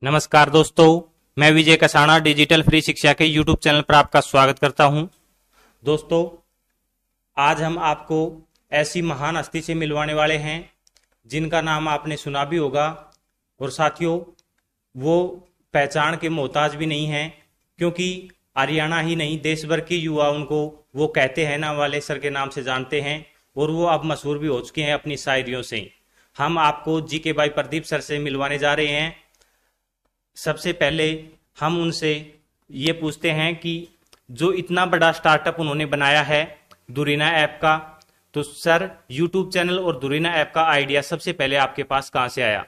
नमस्कार दोस्तों, मैं विजय कसाना डिजिटल फ्री शिक्षा के यूट्यूब चैनल पर आपका स्वागत करता हूं। दोस्तों, आज हम आपको ऐसी महान हस्ती से मिलवाने वाले हैं जिनका नाम आपने सुना भी होगा। और साथियों, वो पहचान के मोहताज भी नहीं हैं, क्योंकि हरियाणा ही नहीं देश भर के युवा उनको वो कहते हैं ना वाले सर के नाम से जानते हैं, और वो अब मशहूर भी हो चुके हैं अपनी शायरियों से। हम आपको जीके भाई प्रदीप सर से मिलवाने जा रहे हैं। सबसे पहले हम उनसे ये पूछते हैं कि जो इतना बड़ा स्टार्टअप उन्होंने बनाया है दुरीना ऐप का, तो सर यूट्यूब चैनल और दुरीना ऐप का आइडिया सबसे पहले आपके पास कहाँ से आया?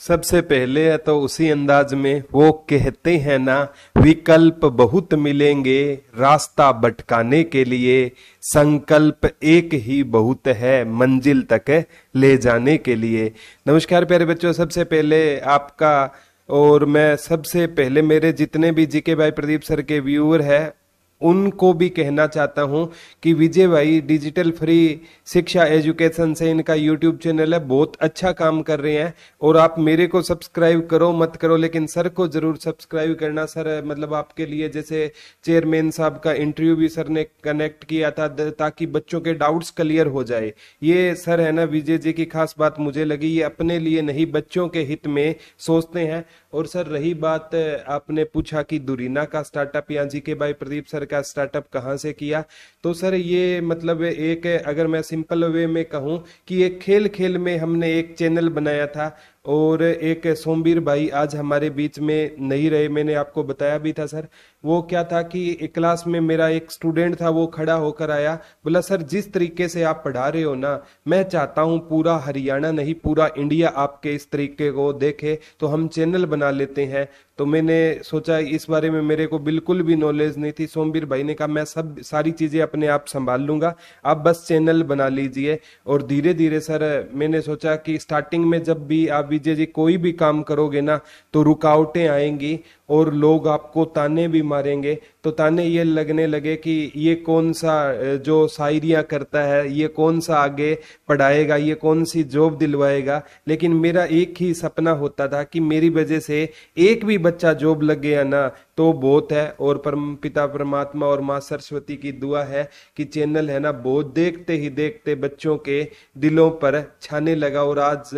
सबसे पहले है तो उसी अंदाज में वो कहते हैं ना, विकल्प बहुत मिलेंगे रास्ता भटकाने के लिए, संकल्प एक ही बहुत है मंजिल तक ले जाने के लिए। नमस्कार प्यारे बच्चों, सबसे पहले आपका और मैं सबसे पहले मेरे जितने भी जीके भाई प्रदीप सर के व्यूअर हैं उनको भी कहना चाहता हूं कि विजय भाई डिजिटल फ्री शिक्षा एजुकेशन से इनका यूट्यूब चैनल है, बहुत अच्छा काम कर रहे हैं। और आप मेरे को सब्सक्राइब करो मत करो, लेकिन सर को जरूर सब्सक्राइब करना। सर मतलब आपके लिए जैसे चेयरमैन साहब का इंटरव्यू भी सर ने कनेक्ट किया था ताकि बच्चों के डाउट्स क्लियर हो जाए। ये सर है ना विजय जी की खास बात मुझे लगी, ये अपने लिए नहीं बच्चों के हित में सोचते हैं। और सर रही बात, आपने पूछा कि दुरीना का स्टार्टअप या जीके भाई प्रदीप सर का स्टार्टअप कहां से किया, तो सर ये मतलब एक, अगर मैं सिंपल वे में कहूं कि एक खेल खेल में हमने एक चैनल बनाया था। और एक सोमवीर भाई आज हमारे बीच में नहीं रहे, मैंने आपको बताया भी था सर। वो क्या था कि एक क्लास में मेरा एक स्टूडेंट था, वो खड़ा होकर आया, बोला सर जिस तरीके से आप पढ़ा रहे हो ना, मैं चाहता हूं पूरा हरियाणा नहीं पूरा इंडिया आपके इस तरीके को देखे, तो हम चैनल बना लेते हैं। तो मैंने सोचा, इस बारे में मेरे को बिल्कुल भी नॉलेज नहीं थी। सोमवीर भाई ने कहा मैं सब सारी चीजें अपने आप संभाल लूंगा, आप बस चैनल बना लीजिए। और धीरे धीरे सर मैंने सोचा कि स्टार्टिंग में जब भी आप विजय जी कोई भी काम करोगे ना, तो रुकावटें आएंगी और लोग आपको ताने भी मारेंगे। तो ताने ये लगने लगे कि ये कौन सा जो शायरियां करता है, ये कौन सा आगे पढ़ाएगा, ये कौन सी जॉब दिलवाएगा। लेकिन मेरा एक ही सपना होता था कि मेरी वजह से एक भी बच्चा जॉब लग गया ना तो बहुत है। और परम पिता परमात्मा और माँ सरस्वती की दुआ है कि चैनल है ना बहुत देखते ही देखते बच्चों के दिलों पर छाने लगा। और आज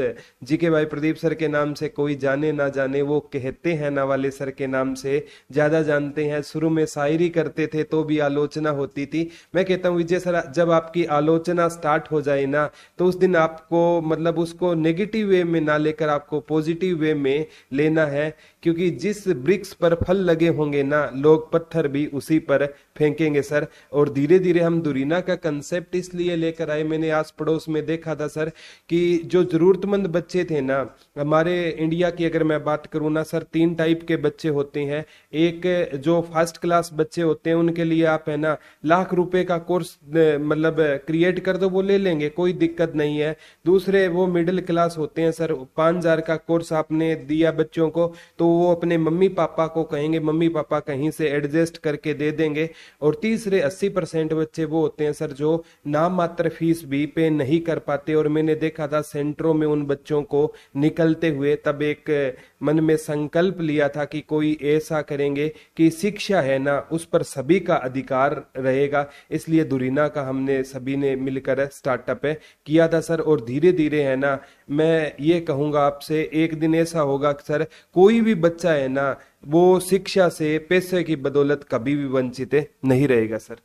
जीके भाई प्रदीप सर के नाम से कोई जाने ना जाने, वो कहते हैं ना वाले सर के नाम से ज्यादा जानते हैं। शुरू में शायरी करते थे तो भी आलोचना होती थी। मैं कहता हूँ विजय सर, जब आपकी आलोचना स्टार्ट हो जाए ना, तो उस दिन आपको मतलब उसको नेगेटिव वे में ना लेकर आपको पॉजिटिव वे में लेना है, क्योंकि जिस वृक्ष पर फल लगे होंगे ना, लोग पत्थर भी उसी पर फेंकेंगे सर। और धीरे धीरे हम दुरीना का कंसेप्ट इसलिए लेकर आए, मैंने आस पड़ोस में देखा था सर कि जो जरूरतमंद बच्चे थे ना, हमारे इंडिया की अगर मैं बात करूं ना सर, 3 टाइप के बच्चे होते हैं। एक जो फर्स्ट क्लास बच्चे होते हैं, उनके लिए आप है ना लाख रुपए का कोर्स मतलब क्रिएट कर दो, वो ले लेंगे, कोई दिक्कत नहीं है। दूसरे वो मिडिल क्लास होते हैं सर, 5,000 का कोर्स आपने दिया बच्चों को तो वो अपने मम्मी पापा को कहेंगे, मम्मी पापा कहीं से एडजस्ट करके दे देंगे। और तीसरे 80% बच्चे वो होते हैं सर जो नाम मात्र फीस भी पे नहीं कर पाते। और मैंने देखा था सेंटरों में उन बच्चों को निकलते हुए, तब एक मन में संकल्प लिया था कि कोई ऐसा करेंगे कि शिक्षा है ना उस पर सभी का अधिकार रहेगा। इसलिए दुरीना का हमने सभी ने मिलकर स्टार्टअप किया था सर। और धीरे धीरे है ना, मैं ये कहूंगा आपसे, एक दिन ऐसा होगा सर, कोई भी बच्चा है ना वो शिक्षा से पैसे की बदौलत कभी भी वंचित नहीं रहेगा सर।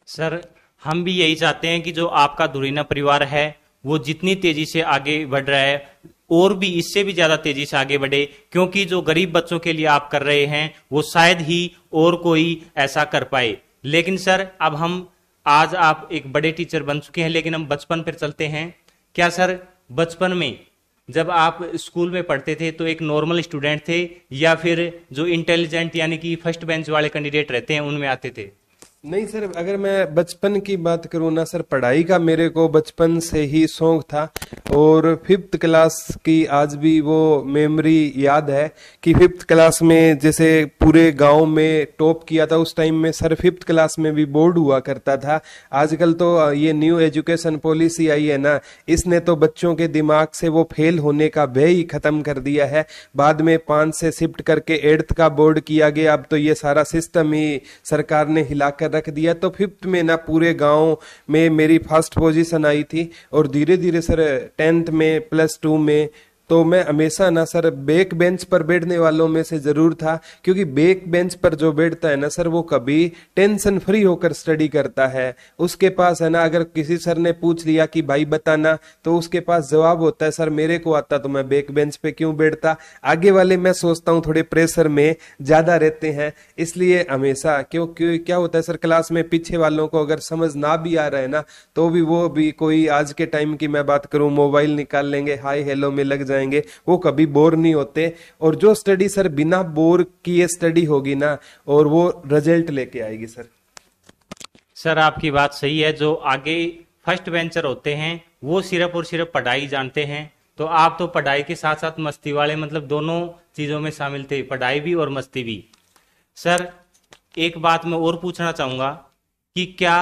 सर हम भी यही चाहते हैं कि जो आपका दुरीना परिवार है वो जितनी तेजी से आगे बढ़ रहा है और भी इससे भी ज्यादा तेजी से आगे बढ़े, क्योंकि जो गरीब बच्चों के लिए आप कर रहे हैं वो शायद ही और कोई ऐसा कर पाए। लेकिन सर अब हम, आज आप एक बड़े टीचर बन चुके हैं, लेकिन हम बचपन पर चलते हैं। क्या सर बचपन में जब आप स्कूल में पढ़ते थे तो एक नॉर्मल स्टूडेंट थे, या फिर जो इंटेलिजेंट यानी कि फर्स्ट बेंच वाले कैंडिडेट रहते हैं उनमें आते थे? नहीं सर, अगर मैं बचपन की बात करूँ ना सर, पढ़ाई का मेरे को बचपन से ही शौक था। और फिफ्थ क्लास की आज भी वो मेमोरी याद है कि फिफ्थ क्लास में जैसे पूरे गांव में टॉप किया था। उस टाइम में सर फिफ्थ क्लास में भी बोर्ड हुआ करता था। आजकल तो ये न्यू एजुकेशन पॉलिसी आई है ना, इसने तो बच्चों के दिमाग से वो फेल होने का भय ही खत्म कर दिया है। बाद में 5 से शिफ्ट करके 8th का बोर्ड किया गया। अब तो ये सारा सिस्टम ही सरकार ने हिलाकर रख दिया। तो फिफ्थ में ना पूरे गांव में मेरी फर्स्ट पोजीशन आई थी। और धीरे धीरे सर 10th में, +2 में, तो मैं हमेशा ना सर बैक बेंच पर बैठने वालों में से जरूर था। क्योंकि बैक बेंच पर जो बैठता है ना सर, वो कभी टेंशन फ्री होकर स्टडी करता है। उसके पास है ना, अगर किसी सर ने पूछ लिया कि भाई बताना, तो उसके पास जवाब होता है सर मेरे को आता तो मैं बैक बेंच पे क्यों बैठता। आगे वाले मैं सोचता हूँ थोड़े प्रेशर में ज्यादा रहते हैं, इसलिए हमेशा क्यों क्या होता है सर, क्लास में पीछे वालों को अगर समझ ना भी आ रहा है ना, तो भी वो भी कोई आज के टाइम की मैं बात करूं, मोबाइल निकाल लेंगे, हाय हेलो में लग जाएंगे। वो कभी बोर नहीं होते। और जो स्टडी सर बिना बोर किए स्टडी होगी ना, और वो रिजल्ट लेके आएगी सर। सर आपकी बात सही है। जो आगे फर्स्ट बेंचर होते हैं वो सिर्फ और सिर्फ पढ़ाई जानते हैं। तो आप तो पढ़ाई के साथ साथ मस्ती वाले, मतलब दोनों चीजों में शामिल थे, पढ़ाई भी और मस्ती भी। सर एक बात मैं और पूछना चाहूंगा कि क्या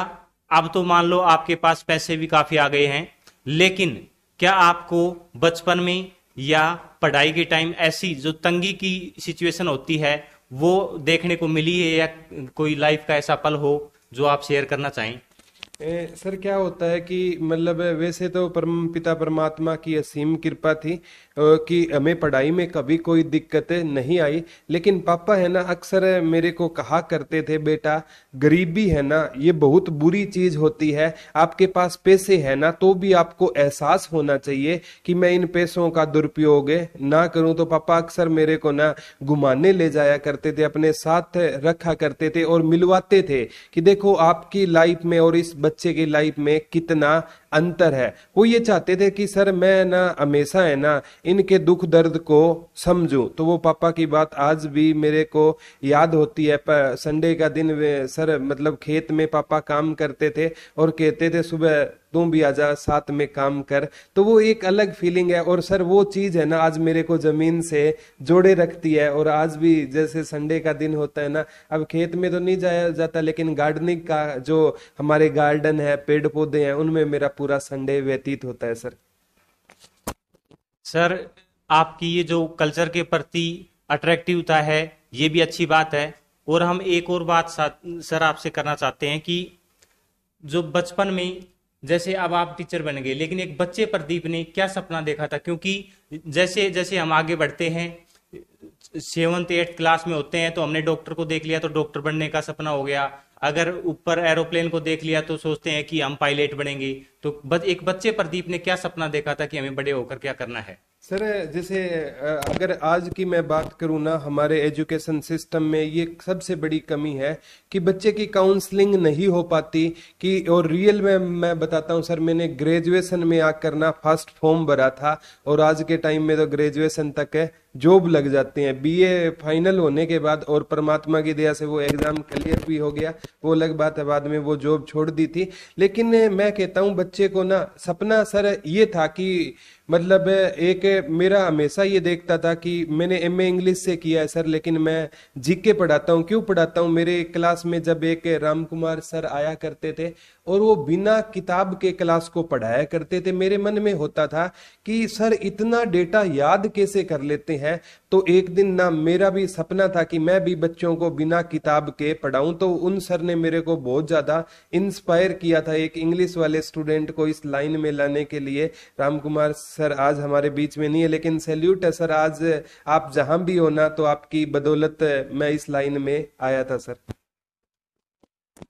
अब तो मान लो आपके पास पैसे भी काफी आ गए हैं, लेकिन क्या आपको बचपन में या पढ़ाई के टाइम ऐसी जो तंगी की सिचुएशन होती है वो देखने को मिली है, या कोई लाइफ का ऐसा पल हो जो आप शेयर करना चाहें? सर क्या होता है कि मतलब वैसे तो परम पिता परमात्मा की असीम कृपा थी कि हमें पढ़ाई में कभी कोई दिक्कत नहीं आई। लेकिन पापा है ना अक्सर मेरे को कहा करते थे, बेटा गरीबी है ना ये बहुत बुरी चीज होती है। आपके पास पैसे है ना तो भी आपको एहसास होना चाहिए कि मैं इन पैसों का दुरुपयोग ना करूं। तो पापा अक्सर मेरे को ना घुमाने ले जाया करते थे, अपने साथ रखा करते थे और मिलवाते थे कि देखो आपकी लाइफ में और इस बच्चे की लाइफ में कितना अंतर है। वो ये चाहते थे कि सर मैं ना हमेशा है ना इनके दुख दर्द को समझूं। तो वो पापा की बात आज भी मेरे को याद होती है। संडे का दिन वे सर मतलब खेत में पापा काम करते थे और कहते थे सुबह तुम भी आजा साथ में काम कर। तो वो एक अलग फीलिंग है। और सर वो चीज है ना आज मेरे को जमीन से जोड़े रखती है। और आज भी जैसे संडे का दिन होता है ना, अब खेत में तो नहीं जाया जाता, लेकिन गार्डनिंग का जो हमारे गार्डन है, पेड़ पौधे हैं, उनमें मेरा पूरा संडे व्यतीत होता है सर। सर आपकी ये जो कल्चर के प्रति अट्रैक्टिवता है ये भी अच्छी बात है। और हम एक और बात सर आपसे करना चाहते हैं कि जो बचपन में, जैसे अब आप टीचर बन गए, लेकिन एक बच्चे प्रदीप ने क्या सपना देखा था? क्योंकि जैसे जैसे हम आगे बढ़ते हैं, 7th 8th क्लास में होते हैं तो हमने डॉक्टर को देख लिया तो डॉक्टर बनने का सपना हो गया। अगर ऊपर एरोप्लेन को देख लिया तो सोचते हैं कि हम पायलट बनेंगे। तो एक बच्चे प्रदीप ने क्या सपना देखा था कि हमें बड़े होकर क्या करना है? सर जैसे अगर आज की मैं बात करूं ना, हमारे एजुकेशन सिस्टम में ये सबसे बड़ी कमी है कि बच्चे की काउंसलिंग नहीं हो पाती। कि और रियल में मैं बताता हूं सर, मैंने ग्रेजुएशन में आकर ना फर्स्ट फॉर्म भरा था और आज के टाइम में तो ग्रेजुएशन तक है जॉब लग जाते हैं। बीए फाइनल होने के बाद, और परमात्मा की दया से वो एग्जाम क्लियर भी हो गया, वो अलग बात है, बाद में वो जॉब छोड़ दी थी। लेकिन मैं कहता हूं बच्चे को ना सपना सर ये था कि मतलब एक मेरा हमेशा ये देखता था कि मैंने एमए इंग्लिश से किया है सर, लेकिन मैं जीके पढ़ाता हूँ। क्यों पढ़ाता हूँ? मेरे क्लास में जब एक राम कुमार सर आया करते थे और वो बिना किताब के क्लास को पढ़ाया करते थे, मेरे मन में होता था कि सर इतना डेटा याद कैसे कर लेते हैं। तो एक दिन ना मेरा भी सपना था कि मैं भी बच्चों को बिना किताब के पढ़ाऊं। तो उन सर ने मेरे को बहुत ज्यादा इंस्पायर किया था एक इंग्लिश वाले स्टूडेंट को इस लाइन में लाने के लिए। राम कुमार सर आज हमारे बीच में नहीं है, लेकिन सैल्यूट है सर, आज आप जहां भी हो ना तो आपकी बदौलत मैं इस लाइन में आया था सर।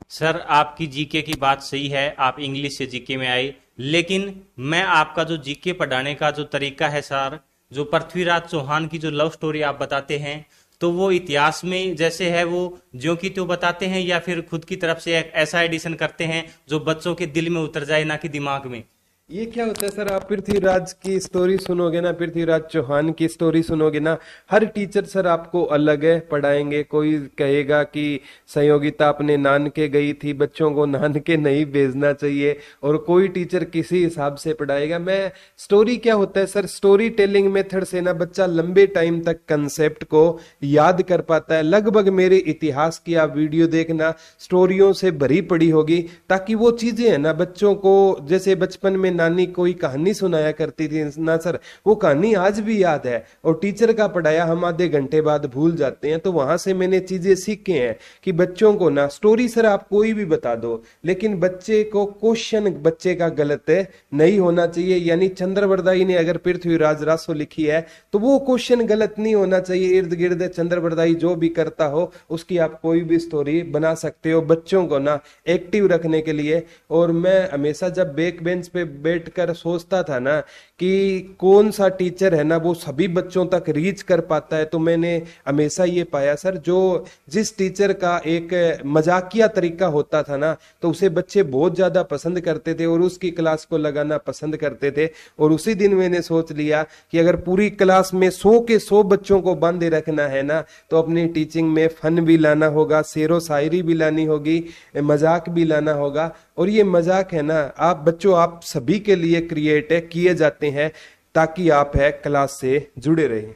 सर आपकी जीके की बात सही है, आप इंग्लिश से जीके में आए, लेकिन मैं आपका जो जीके पढ़ाने का जो तरीका है सर, जो पृथ्वीराज चौहान की जो लव स्टोरी आप बताते हैं, तो वो इतिहास में जैसे है वो ज्यों की त्यों बताते हैं, या फिर खुद की तरफ से एक ऐसा एडिशन करते हैं जो बच्चों के दिल में उतर जाए ना कि दिमाग में? ये क्या होता है सर, आप पृथ्वीराज की स्टोरी सुनोगे ना, पृथ्वीराज चौहान की स्टोरी सुनोगे ना, हर टीचर सर आपको अलग है पढ़ाएंगे। कोई कहेगा कि संयोगिता अपने नानके गई थी, बच्चों को नानके नहीं भेजना चाहिए, और कोई टीचर किसी हिसाब से पढ़ाएगा। मैं स्टोरी क्या होता है सर, स्टोरी टेलिंग मेथड से ना बच्चा लंबे टाइम तक कंसेप्ट को याद कर पाता है। लगभग मेरे इतिहास की आप वीडियो देखना, स्टोरियों से भरी पड़ी होगी, ताकि वो चीजें है ना बच्चों को, जैसे बचपन में नानी कोई कहानी सुनाया करती थी ना सर, वो कहानी आज भी याद है, और टीचर का पढ़ाया हम आधे घंटे बाद भूल जाते हैं। तो वहां से मैंने चीजें सीखे हैं कि बच्चों को ना, स्टोरी सर आप कोई भी बता दो, लेकिन बच्चे को क्वेश्चन बच्चे का गलत नहीं होना चाहिए। यानी चंद्रवरदाई ने अगर पृथ्वीराज रासो लिखी है तो वो क्वेश्चन गलत नहीं होना चाहिए। इर्द गिर्द चंद्रवरदाई जो भी करता हो उसकी आप कोई भी स्टोरी बना सकते हो, बच्चों को ना एक्टिव रखने के लिए। और मैं हमेशा जब बैक बेंच पे बैठकर सोचता था ना कि कौन सा टीचर है ना वो सभी बच्चों तक रीच कर पाता है, तो मैंने हमेशा ये पाया सर, जो जिस टीचर का एक मजाकिया तरीका होता था ना, तो उसे बच्चे बहुत ज्यादा पसंद करते थे और उसकी क्लास को लगाना पसंद करते थे। और उसी दिन मैंने सोच लिया कि अगर पूरी क्लास में 100 के 100 बच्चों को बांधे रखना है ना, तो अपनी टीचिंग में फन भी लाना होगा, शेरो शायरी भी लानी होगी, मजाक भी लाना होगा। और ये मजाक है ना आप बच्चों, आप सभी के लिए क्रिएट किए जाते हैं ताकि आप है क्लास से जुड़े रहें।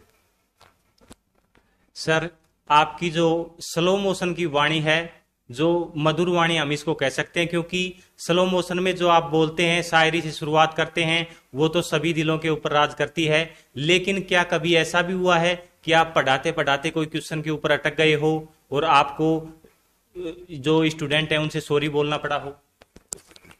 सर आपकी जो स्लो मोशन की वाणी है, जो मधुर वाणी हम इसको कह सकते हैं, क्योंकि स्लो मोशन में जो आप बोलते हैं, शायरी से शुरुआत करते हैं, वो तो सभी दिलों के ऊपर राज करती है। लेकिन क्या कभी ऐसा भी हुआ है कि आप पढ़ाते पढ़ाते कोई क्वेश्चन के ऊपर अटक गए हो और आपको जो स्टूडेंट है उनसे सॉरी बोलना पड़ा हो?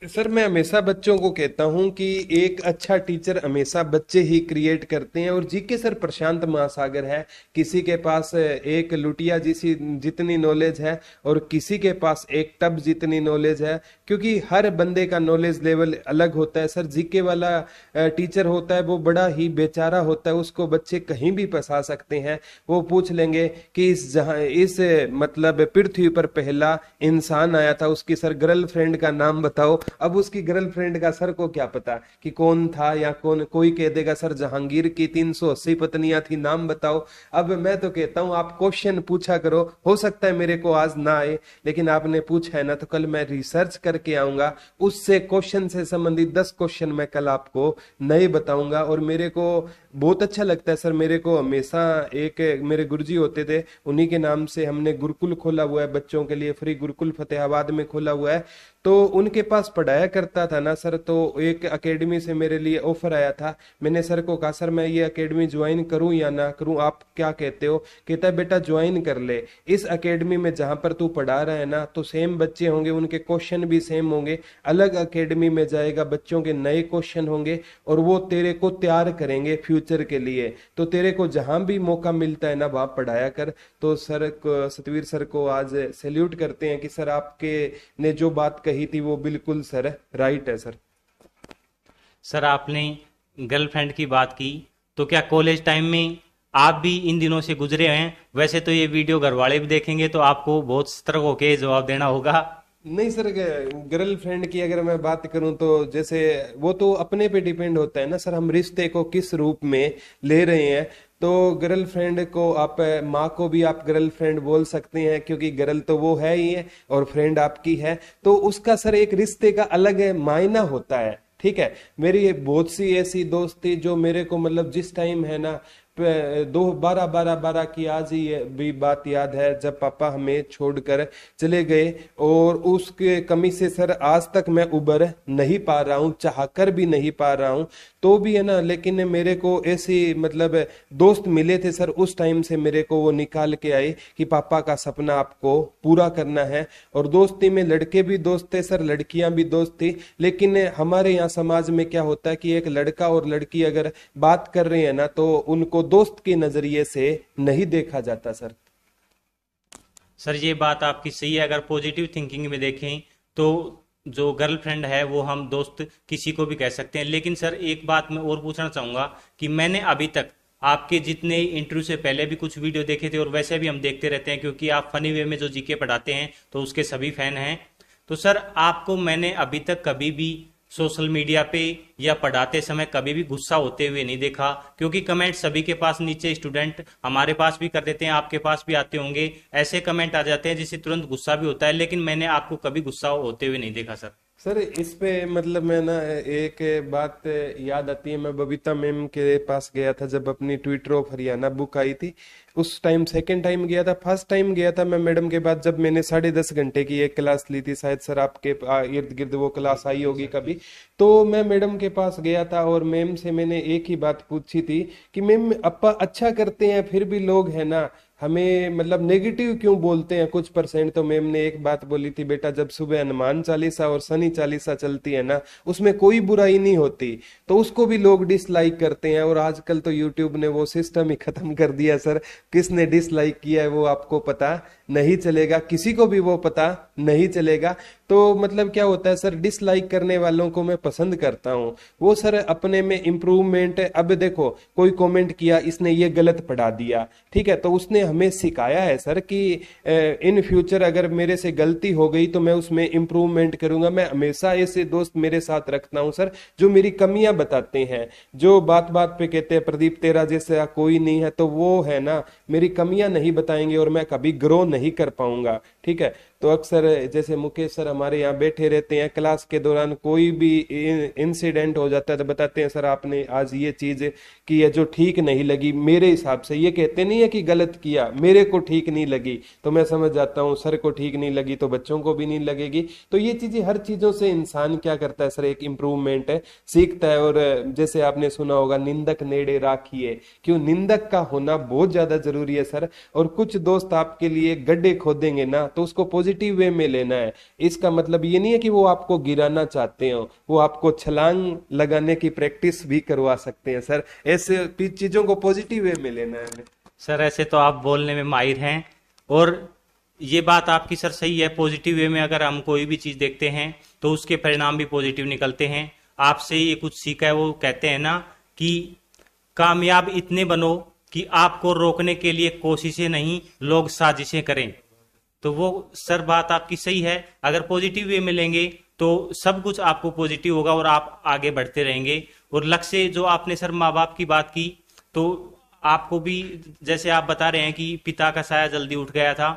सर मैं हमेशा बच्चों को कहता हूं कि एक अच्छा टीचर हमेशा बच्चे ही क्रिएट करते हैं। और जीके सर प्रशांत महासागर है, किसी के पास एक लुटिया जितनी नॉलेज है और किसी के पास एक टब जितनी नॉलेज है, क्योंकि हर बंदे का नॉलेज लेवल अलग होता है। सर जीके वाला टीचर होता है वो बड़ा ही बेचारा होता है, उसको बच्चे कहीं भी फंसा सकते हैं। वो पूछ लेंगे कि इस मतलब पृथ्वी पर पहला इंसान आया था, उसकी सर गर्लफ्रेंड का नाम बताओ। अब उसकी गर्लफ्रेंड का सर को क्या पता कि कौन था, या कोई कह देगा सर जहांगीर की 380 पत्नियां थी, नाम बताओ। अब मैं तो कहता हूं आप क्वेश्चन पूछा करो, हो सकता है मेरे को आज ना आए, लेकिन आपने पूछा है ना तो कल मैं रिसर्च करके आऊंगा, उससे क्वेश्चन से संबंधित 10 क्वेश्चन मैं कल आपको नए बताऊंगा। और मेरे को बहुत अच्छा लगता है सर, मेरे को हमेशा एक मेरे गुरुजी होते थे, उन्हीं के नाम से हमने गुरुकुल खोला हुआ है बच्चों के लिए, फ्री गुरुकुल फतेहाबाद में खोला हुआ है। तो उनके पास पढ़ाया करता था ना सर, तो एक एकेडमी से मेरे लिए ऑफर आया था। मैंने सर को कहा सर मैं ये एकेडमी ज्वाइन करूं या ना करूं, आप क्या कहते हो? कहता है बेटा ज्वाइन कर ले, इस एकेडमी में जहां पर तू पढ़ा रहा है ना तो सेम बच्चे होंगे, उनके क्वेश्चन भी सेम होंगे। अलग एकेडमी में जाएगा, बच्चों के नए क्वेश्चन होंगे और वो तेरे को तैयार करेंगे फ्यूचर के लिए। तो तेरे को जहां भी मौका मिलता है ना वहां पढ़ाया कर। तो सर सतवीर सर को आज सैल्यूट करते हैं कि सर आपके ने जो बात कही थी वो बिल्कुल सर राइट है। सर आपने गर्लफ्रेंड की बात की, तो क्या कॉलेज टाइम में आप भी इन दिनों से गुजरे हैं? वैसे तो ये वीडियो घर वाले भी देखेंगे तो आपको बहुत सतर्क होके जवाब देना होगा। नहीं सर, गर्लफ्रेंड की अगर मैं बात करूं तो जैसे वो तो अपने पे डिपेंड होता है ना सर, हम रिश्ते को किस रूप में ले रहे हैं। तो गर्लफ्रेंड को आप, माँ को भी आप गर्लफ्रेंड बोल सकते हैं, क्योंकि गर्ल तो वो है ही है और फ्रेंड आपकी है, तो उसका सर एक रिश्ते का अलग मायना होता है। ठीक है, मेरी बहुत सी ऐसी दोस्त थी जो मेरे को मतलब जिस टाइम है ना 12 की आज ही भी बात याद है, जब पापा हमें छोड़कर चले गए, और उसके कमी से सर आज तक मैं उबर नहीं पा रहा हूँ, चाहकर भी नहीं पा रहा हूँ। तो भी है ना, लेकिन मेरे को ऐसी मतलब दोस्त मिले थे सर, उस टाइम से मेरे को वो निकाल के आए कि पापा का सपना आपको पूरा करना है। और दोस्ती में लड़के भी दोस्त थे सर, लड़कियां भी दोस्त थी। लेकिन हमारे यहाँ समाज में क्या होता है कि एक लड़का और लड़की अगर बात कर रहे हैं ना तो उनको दोस्त के नजरिए से नहीं देखा जाता सर ये बात आपकी सही है। अगर पॉजिटिव थिंकिंग में देखें तो जो गर्लफ्रेंड है वो हम दोस्त किसी को भी कह सकते हैं। लेकिन सर एक बात मैं और पूछना चाहूंगा कि मैंने अभी तक आपके जितने इंटरव्यू से पहले भी कुछ वीडियो देखे थे और वैसे भी हम देखते रहते हैं, क्योंकि आप फनी वे में जो जीके पढ़ाते हैं तो उसके सभी फैन हैं। तो सर आपको मैंने अभी तक कभी भी सोशल मीडिया पे या पढ़ाते समय कभी भी गुस्सा होते हुए नहीं देखा, क्योंकि कमेंट सभी के पास नीचे स्टूडेंट हमारे पास भी कर देते हैं, आपके पास भी आते होंगे, ऐसे कमेंट आ जाते हैं जिससे तुरंत गुस्सा भी होता है, लेकिन मैंने आपको कभी गुस्सा होते हुए नहीं देखा सर। सर इस पे मतलब मैं ना एक बात याद आती है। मैं बबीता मैम के पास गया था जब अपनी ट्विटर ऑफ हरियाणा बुक आई थी। उस टाइम सेकंड टाइम गया था, फर्स्ट टाइम गया था मैं मैडम के बाद जब मैंने 10.5 घंटे की एक क्लास ली थी, शायद सर आपके इर्द गिर्द वो क्लास आई होगी कभी। तो मैं मैडम के पास गया था और मैम से मैंने एक ही बात पूछी थी कि मैम अपा अच्छा करते हैं फिर भी लोग है ना हमें मतलब नेगेटिव क्यों बोलते हैं कुछ परसेंट। तो मैम ने एक बात बोली थी, बेटा जब सुबह हनुमान चालीसा और शनि चालीसा चलती है ना उसमें कोई बुराई नहीं होती, तो उसको भी लोग डिसलाइक करते हैं। और आजकल तो यूट्यूब ने वो सिस्टम ही खत्म कर दिया सर, किसने डिसलाइक किया है वो आपको पता नहीं चलेगा, किसी को भी वो पता नहीं चलेगा। तो मतलब क्या होता है सर, डिसलाइक करने वालों को मैं पसंद करता हूँ, वो सर अपने में इम्प्रूवमेंट है। अब देखो कोई कमेंट किया, इसने ये गलत पढ़ा दिया, ठीक है, तो उसने हमें सिखाया है सर कि इन फ्यूचर अगर मेरे से गलती हो गई तो मैं उसमें इम्प्रूवमेंट करूंगा। मैं हमेशा ऐसे दोस्त मेरे साथ रखता हूं सर जो मेरी कमियां बताते हैं, जो बात बात पे कहते हैं प्रदीप तेरा जैसा कोई नहीं है, तो वो है ना मेरी कमियां नहीं बताएंगे और मैं कभी ग्रो नहीं कर पाऊंगा, ठीक है। तो अक्सर जैसे मुकेश सर हमारे यहाँ बैठे रहते हैं, क्लास के दौरान कोई भी इंसिडेंट हो जाता है तो बताते हैं सर आपने आज ये चीज की है जो ठीक नहीं लगी मेरे हिसाब से। ये कहते नहीं है कि गलत किया, मेरे को ठीक नहीं लगी तो मैं समझ जाता हूँ सर को ठीक नहीं लगी तो बच्चों को भी नहीं लगेगी। तो ये चीजें हर चीजों से इंसान क्या करता है सर, एक इम्प्रूवमेंट है, सीखता है। और जैसे आपने सुना होगा निंदक नेड़े राखिए, क्यों निंदक का होना बहुत ज्यादा जरूरी है सर। और कुछ दोस्त आपके लिए गड्ढे खोदेंगे ना तो उसको पॉजिटिव वे में लेना है। इसका मतलब ये नहीं है कि वो आपको गिराना चाहते हो, वो आपको छलांग लगाने की प्रैक्टिस भी करवा सकते हैं सर। ऐसे चीजों को पॉजिटिव वे में लेना है। सर ऐसे तो आप बोलने में माहिर हैं, और ये बात आपकी सर सही है, पॉजिटिव वे में अगर हम कोई भी चीज देखते हैं तो उसके परिणाम भी पॉजिटिव निकलते हैं। आपसे ये कुछ सीखा है, वो कहते हैं ना कि कामयाब इतने बनो कि आपको रोकने के लिए कोशिशें नहीं लोग साजिशें करें। तो वो सर बात आपकी सही है, अगर पॉजिटिव वे में लेंगे तो सब कुछ आपको पॉजिटिव होगा और आप आगे बढ़ते रहेंगे। और लक्ष्य जो आपने सर माँ बाप की बात की, तो आपको भी जैसे आप बता रहे हैं कि पिता का साया जल्दी उठ गया था,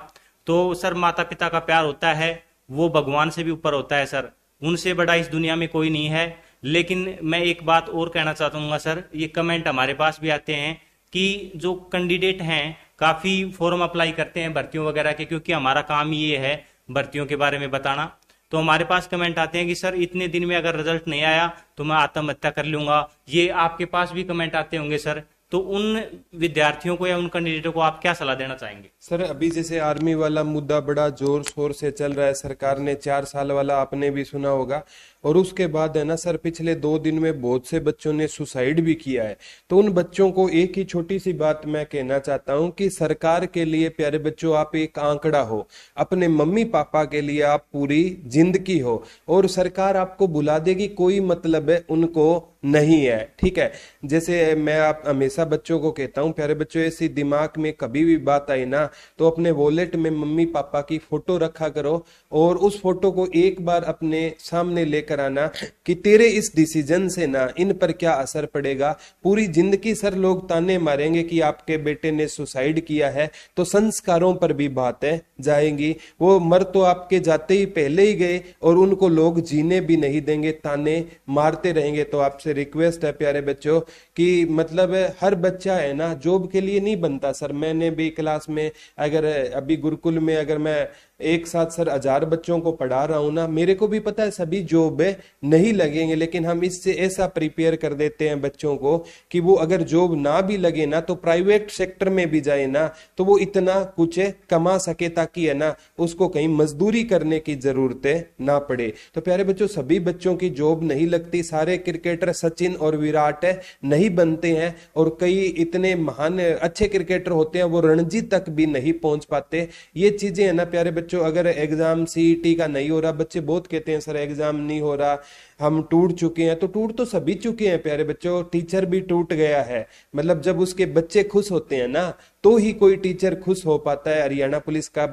तो सर माता पिता का प्यार होता है वो भगवान से भी ऊपर होता है सर, उनसे बड़ा इस दुनिया में कोई नहीं है। लेकिन मैं एक बात और कहना चाहता हूँ सर, ये कमेंट हमारे पास भी आते हैं कि जो कैंडिडेट हैं काफी फॉर्म अप्लाई करते हैं भर्तियों वगैरह के, क्योंकि हमारा काम ये है भर्तियों के बारे में बताना। तो हमारे पास कमेंट आते हैं कि सर इतने दिन में अगर रिजल्ट नहीं आया तो मैं आत्महत्या कर लूंगा। ये आपके पास भी कमेंट आते होंगे सर, तो उन विद्यार्थियों को या उन कैंडिडेटों को आप क्या सलाह देना चाहेंगे? सर अभी जैसे आर्मी वाला मुद्दा बड़ा जोर शोर से चल रहा है, सरकार ने 4 साल वाला आपने भी सुना होगा, और उसके बाद है ना सर पिछले 2 दिन में बहुत से बच्चों ने सुसाइड भी किया है। तो उन बच्चों को एक ही छोटी सी बात मैं कहना चाहता हूं कि सरकार के लिए प्यारे बच्चों आप एक आंकड़ा हो, अपने मम्मी पापा के लिए आप पूरी जिंदगी हो, और सरकार आपको बुला देगी कोई मतलब है उनको नहीं है, ठीक है। जैसे मैं आप हमेशा बच्चों को कहता हूं प्यारे बच्चों, ऐसी दिमाग में कभी भी बात आई ना तो अपने वॉलेट में मम्मी पापा की फोटो रखा करो और उस फोटो को एक बार अपने सामने लेकर आना कि तेरे इस डिसीजन से ना इन पर क्या असर पड़ेगा। पूरी जिंदगी सर लोग ताने मारेंगे कि आपके बेटे ने सुसाइड किया है, तो संस्कारों पर भी बातें जाएंगी। वो मर तो आपके जाते ही पहले ही गए और उनको लोग जीने भी नहीं देंगे, ताने मारते रहेंगे। तो आपसे रिक्वेस्ट है प्यारे बच्चों कि मतलब हर बच्चा है ना जॉब के लिए नहीं बनता सर। मैंने भी क्लास में अगर अभी गुरुकुल में अगर मैं एक साथ सर 1000 बच्चों को पढ़ा रहा हूं ना, मेरे को भी पता है सभी जॉब नहीं लगेंगे, लेकिन हम इससे ऐसा प्रिपेयर कर देते हैं बच्चों को कि वो अगर जॉब ना भी लगे ना तो प्राइवेट सेक्टर में भी जाए ना तो वो इतना कुछ कमा सके ताकि है ना उसको कहीं मजदूरी करने की जरूरत ना पड़े। तो प्यारे बच्चों सभी बच्चों की जॉब नहीं लगती, सारे क्रिकेटर सचिन और विराट नहीं बनते हैं, और कई इतने महान अच्छे क्रिकेटर होते हैं वो रणजी तक भी नहीं पहुंच पाते। ये चीजें है ना प्यारे बच्चों, अगर एग्जाम सीईटी का नहीं हो रहा, बच्चे बहुत कहते हैं सर एग्जाम नहीं हो रहा, हम टूट चुके हैं, तो टूट तो सभी चुके हैं प्यारे बच्चों, टीचर भी टूट गया है। मतलब जब उसके बच्चे खुश होते हैं ना तो ही कोई टीचर खुश हो पाता है। हरियाणा पुलिस का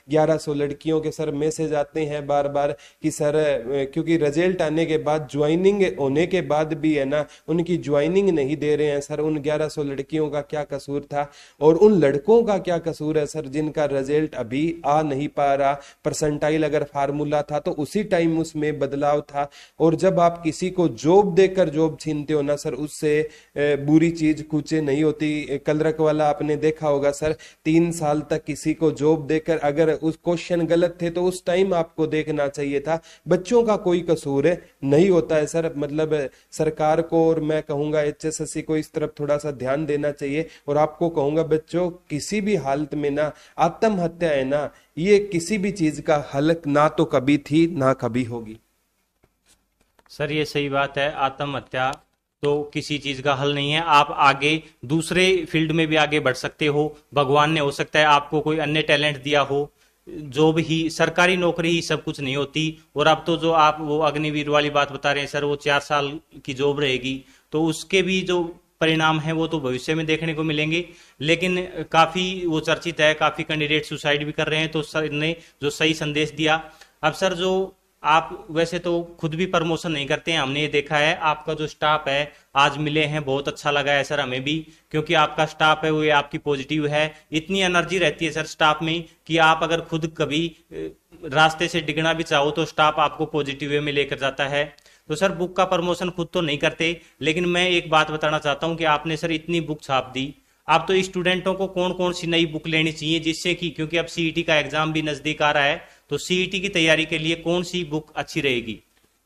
1100 लड़कियों के सर मैसेज आते हैं बार बार कि सर क्योंकि रिजल्ट आने के बाद ज्वाइनिंग होने के बाद भी है ना उनकी ज्वाइनिंग नहीं दे रहे हैं सर। उन 1100 लड़कियों का क्या कसूर था और उन लड़कों का क्या कसूर है सर जिनका रिजल्ट अभी आ नहीं पा रहा। परसेंटाइल अगर फार्मूला था तो उसी टाइम उसमें बदलाव था। और जब आप किसी को जॉब देकर जॉब छीनते हो ना सर, उससे बुरी चीज कुछ नहीं होती। कलरक वाला आपने देखा होगा सर, 3 साल तक किसी को जॉब देकर अगर उस क्वेश्चन गलत थे तो उस टाइम आपको देखना चाहिए था। बच्चों का कोई कसूर नहीं होता है सर। मतलब सरकार को और मैं कहूंगा HSSC को इस तरफ थोड़ा सा ध्यान देना चाहिए। और आपको कहूंगा बच्चों, किसी भी हालत में ना आत्महत्या है ना, ये किसी भी चीज का हल ना तो कभी थी ना कभी होगी। सर ये सही बात है, आत्महत्या तो किसी चीज का हल नहीं है। आप आगे दूसरे फील्ड में भी आगे बढ़ सकते हो। भगवान ने हो सकता है आपको कोई अन्य टैलेंट दिया हो। जॉब ही, सरकारी नौकरी ही सब कुछ नहीं होती। और अब तो जो आप वो अग्निवीर वाली बात बता रहे हैं सर, वो 4 साल की जॉब रहेगी, तो उसके भी जो परिणाम है वो तो भविष्य में देखने को मिलेंगे। लेकिन काफी वो चर्चित है, काफी कैंडिडेट सुसाइड भी कर रहे हैं। तो सर ने जो सही संदेश दिया। अब सर जो आप वैसे तो खुद भी प्रमोशन नहीं करते हैं, हमने ये देखा है। आपका जो स्टाफ है आज मिले हैं, बहुत अच्छा लगा है सर हमें भी, क्योंकि आपका स्टाफ है वो ये आपकी पॉजिटिव है। इतनी एनर्जी रहती है सर स्टाफ में कि आप अगर खुद कभी रास्ते से डिगना भी चाहो तो स्टाफ आपको पॉजिटिव वे में लेकर जाता है। तो सर बुक का प्रमोशन खुद तो नहीं करते, लेकिन मैं एक बात बताना चाहता हूं कि आपने सर इतनी बुक छाप दी। आप तो स्टूडेंटों को कौन कौन सी नई बुक लेनी चाहिए जिससे कि, क्योंकि अब CET का एग्जाम भी नजदीक आ रहा है, तो CET की तैयारी के लिए कौन सी बुक अच्छी रहेगी?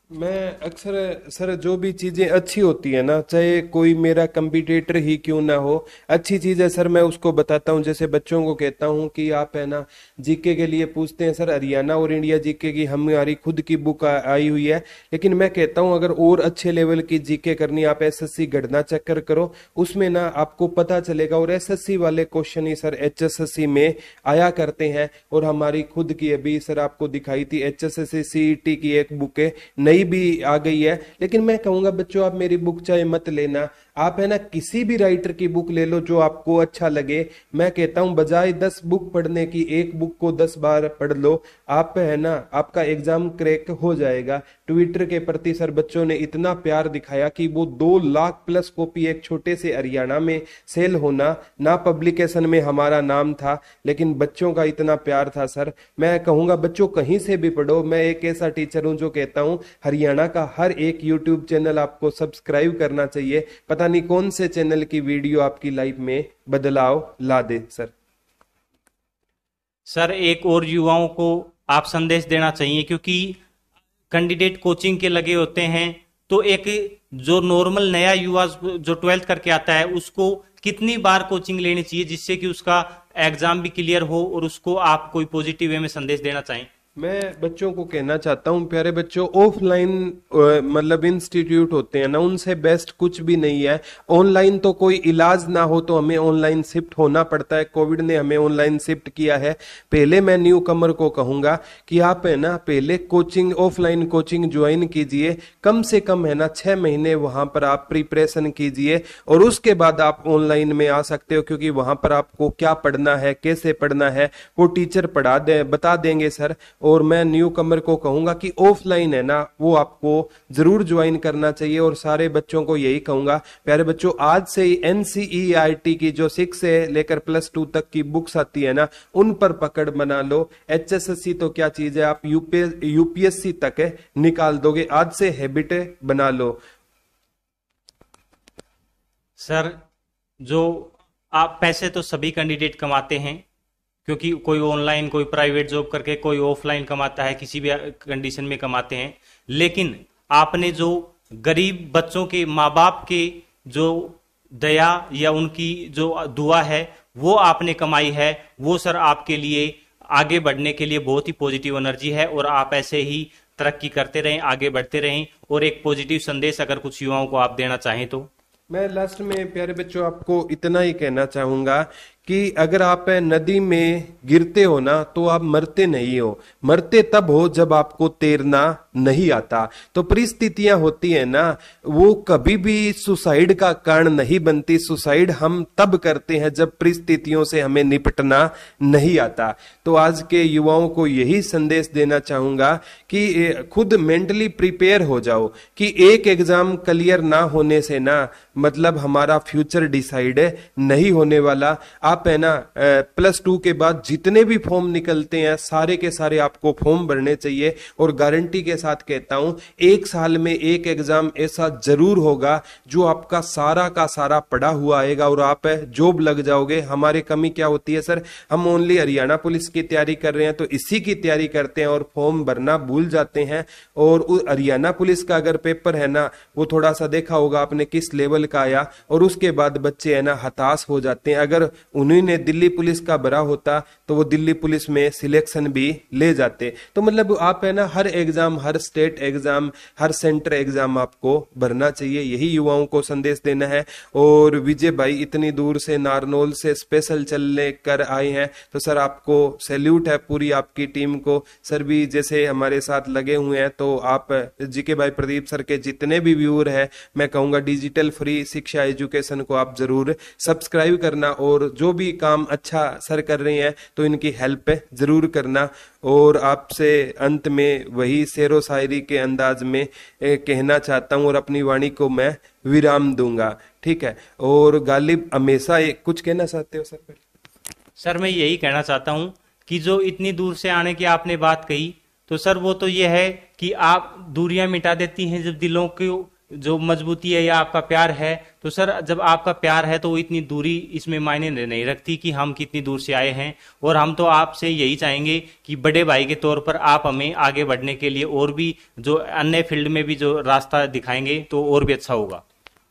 मैं अक्सर सर जो भी चीजें अच्छी होती है ना, चाहे कोई मेरा कंपटीटर ही क्यों ना हो, अच्छी चीज है सर मैं उसको बताता हूँ। जैसे बच्चों को कहता हूँ कि आप है ना जीके के लिए पूछते हैं सर, हरियाणा और इंडिया जीके की हमारी खुद की बुक आई हुई है। लेकिन मैं कहता हूँ अगर और अच्छे लेवल की जीके करनी, आप SSC गणना चक्कर करो, उसमें ना आपको पता चलेगा। और SSC वाले क्वेश्चन ही सर HSSC में आया करते हैं। और हमारी खुद की अभी सर आपको दिखाई थी HSSC CET की एक बुक है, नई भी आ गई है। लेकिन मैं कहूंगा बच्चों, आप मेरी बुक चाहे मत लेना, आप है ना किसी भी राइटर की बुक ले लो जो आपको अच्छा लगे। मैं कहता हूं बजाय 10 बुक पढ़ने की, एक बुक को 10 बार पढ़ लो, आप है ना आपका एग्जाम क्रैक हो जाएगा। ट्विटर के प्रति सर बच्चों ने इतना प्यार दिखाया कि वो 2 लाख प्लस कॉपी एक छोटे से हरियाणा में सेल होना, ना पब्लिकेशन में हमारा नाम था, लेकिन बच्चों का इतना प्यार था सर। मैं कहूंगा बच्चों कहीं से भी पढ़ो। मैं एक ऐसा टीचर हूं जो कहता हूं हरियाणा का हर एक यूट्यूब चैनल आपको सब्सक्राइब करना चाहिए। पता नहीं कौन से चैनल की वीडियो आपकी लाइफ में बदलाव ला दे सर। सर एक और युवाओं को आप संदेश देना चाहिए, क्योंकि कैंडिडेट कोचिंग के लगे होते हैं, तो एक जो नॉर्मल नया युवा जो 12th करके आता है उसको कितनी बार कोचिंग लेनी चाहिए जिससे कि उसका एग्जाम भी क्लियर हो, और उसको आप कोई पॉजिटिव वे में संदेश देना चाहें? मैं बच्चों को कहना चाहता हूं प्यारे बच्चों, ऑफलाइन मतलब इंस्टीट्यूट होते हैं ना, उनसे बेस्ट कुछ भी नहीं है। ऑनलाइन तो कोई इलाज ना हो तो हमें ऑनलाइन शिफ्ट होना पड़ता है। कोविड ने हमें ऑनलाइन शिफ्ट किया है। पहले मैं न्यू कमर को कहूंगा कि आप है ना पहले कोचिंग, ऑफलाइन कोचिंग ज्वाइन कीजिए, कम से कम है ना 6 महीने वहां पर आप प्रिपरेशन कीजिए, और उसके बाद आप ऑनलाइन में आ सकते हो। क्योंकि वहां पर आपको क्या पढ़ना है, कैसे पढ़ना है, वो टीचर बता देंगे सर। और मैं न्यू कमर को कहूंगा कि ऑफलाइन है ना वो आपको जरूर ज्वाइन करना चाहिए। और सारे बच्चों को यही कहूंगा प्यारे बच्चों, आज से ही NCERT की जो 6 से लेकर +2 तक की बुक्स आती है ना, उन पर पकड़ बना लो। HSSC तो क्या चीज है, आप UPSC तक है निकाल दोगे। आज से हैबिट बना लो सर। जो आप पैसे तो सभी कैंडिडेट कमाते हैं, क्योंकि कोई ऑनलाइन, कोई प्राइवेट जॉब करके, कोई ऑफलाइन कमाता है, किसी भी कंडीशन में कमाते हैं। लेकिन आपने जो गरीब बच्चों के माँ बाप के जो दया या उनकी जो दुआ है वो आपने कमाई है, वो सर आपके लिए आगे बढ़ने के लिए बहुत ही पॉजिटिव एनर्जी है। और आप ऐसे ही तरक्की करते रहें, आगे बढ़ते रहें। और एक पॉजिटिव संदेश अगर कुछ युवाओं को आप देना चाहें तो? मैं लास्ट में प्यारे बच्चों आपको इतना ही कहना चाहूंगा कि अगर आप नदी में गिरते हो ना तो आप मरते नहीं हो, मरते तब हो जब आपको तैरना नहीं आता। तो परिस्थितियां होती है ना, वो कभी भी सुसाइड का कारण नहीं बनती। सुसाइड हम तब करते हैं जब परिस्थितियों से हमें निपटना नहीं आता। तो आज के युवाओं को यही संदेश देना चाहूंगा कि खुद मेंटली प्रिपेयर हो जाओ कि एक एग्जाम क्लियर ना होने से ना मतलब हमारा फ्यूचर डिसाइड नहीं होने वाला। आप है ना +2 के बाद जितने भी फॉर्म निकलते हैं सारे के सारे आपको फॉर्म भरने चाहिए। और गारंटी के साथ कहता हूं 1 साल में एक एग्जाम ऐसा जरूर होगा जो आपका सारा का सारा पढ़ा हुआ आएगा और आप जॉब लग जाओगे। हमारे कमी क्या होती है सर, हम ओनली हरियाणा पुलिस की तैयारी कर रहे हैं तो इसी की तैयारी करते हैं और फॉर्म भरना भूल जाते हैं। और हरियाणा पुलिस का अगर पेपर है ना वो थोड़ा सा देखा होगा आपने किस लेवल का आया, और उसके बाद बच्चे है ना हताश हो जाते हैं। अगर उन्होंने दिल्ली पुलिस का भरा होता तो वो दिल्ली पुलिस में सिलेक्शन भी ले जाते। तो मतलब आप है ना हर एग्जाम, हर स्टेट एग्जाम, हर सेंटर एग्जाम आपको भरना चाहिए, यही युवाओं को संदेश देना है। और विजय भाई इतनी दूर से नारनौल से स्पेशल चलने कर आए हैं तो सर आपको सैल्यूट है, पूरी आपकी टीम को। सर भी जैसे हमारे साथ लगे हुए हैं तो आप जीके भाई प्रदीप सर के जितने भी व्यूअर हैं मैं कहूंगा डिजिटल फ्री शिक्षा एजुकेशन को आप जरूर सब्सक्राइब करना, और जो भी काम अच्छा सर कर रहे हैं तो इनकी हेल्प जरूर करना। और आपसे अंत में वही शेरो शायरी के अंदाज में कहना चाहता हूं और अपनी वाणी को मैं विराम दूंगा, ठीक है। और गालिब हमेशा कुछ कहना चाहते हो सर? सर मैं यही कहना चाहता हूं कि जो इतनी दूर से आने की आपने बात कही तो सर वो तो ये है कि आप दूरियां मिटा देती हैं जब दिलों की जो मजबूती है या आपका प्यार है। तो सर जब आपका प्यार है तो वो इतनी दूरी इसमें मायने नहीं रखती कि हम कितनी दूर से आए हैं। और हम तो आपसे यही चाहेंगे कि बड़े भाई के तौर पर आप हमें आगे बढ़ने के लिए और भी जो अन्य फील्ड में भी जो रास्ता दिखाएंगे तो और भी अच्छा होगा।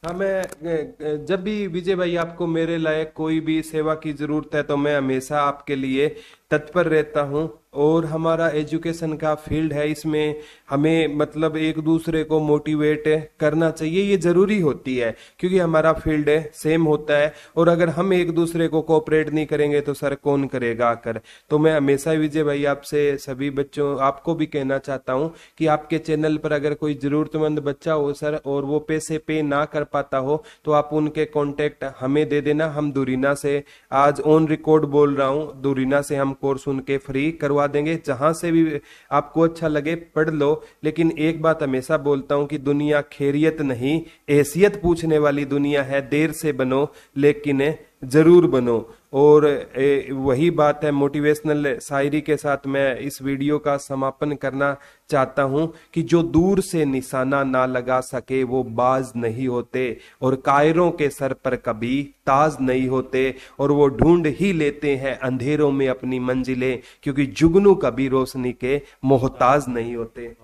हाँ, मैं जब भी विजय भाई आपको मेरे लायक कोई भी सेवा की जरूरत है तो मैं हमेशा आपके लिए तत्पर रहता हूं। और हमारा एजुकेशन का फील्ड है, इसमें हमें मतलब एक दूसरे को मोटिवेट करना चाहिए, ये जरूरी होती है क्योंकि हमारा फील्ड सेम होता है। और अगर हम एक दूसरे को कोऑपरेट नहीं करेंगे तो सर कौन करेगा आकर। तो मैं हमेशा विजय भाई आपसे सभी बच्चों आपको भी कहना चाहता हूं कि आपके चैनल पर अगर कोई जरूरतमंद बच्चा हो सर और वो पैसे पे ना कर पाता हो तो आप उनके कॉन्टेक्ट हमें दे देना। हम दूरीना से आज ऑन रिकॉर्ड बोल रहा हूं, दूरीना से हम कोर्स उनके फ्री करवा देंगे। जहां से भी आपको अच्छा लगे पढ़ लो, लेकिन एक बात हमेशा बोलता हूं कि दुनिया खैरियत नहीं हैसियत पूछने वाली दुनिया है। देर से बनो लेकिन जरूर बनो। और वही बात है, मोटिवेशनल शायरी के साथ मैं इस वीडियो का समापन करना चाहता हूं कि जो दूर से निशाना ना लगा सके वो बाज नहीं होते, और कायरों के सर पर कभी ताज नहीं होते, और वो ढूंढ ही लेते हैं अंधेरों में अपनी मंजिलें, क्योंकि जुगनू कभी रोशनी के मोहताज नहीं होते।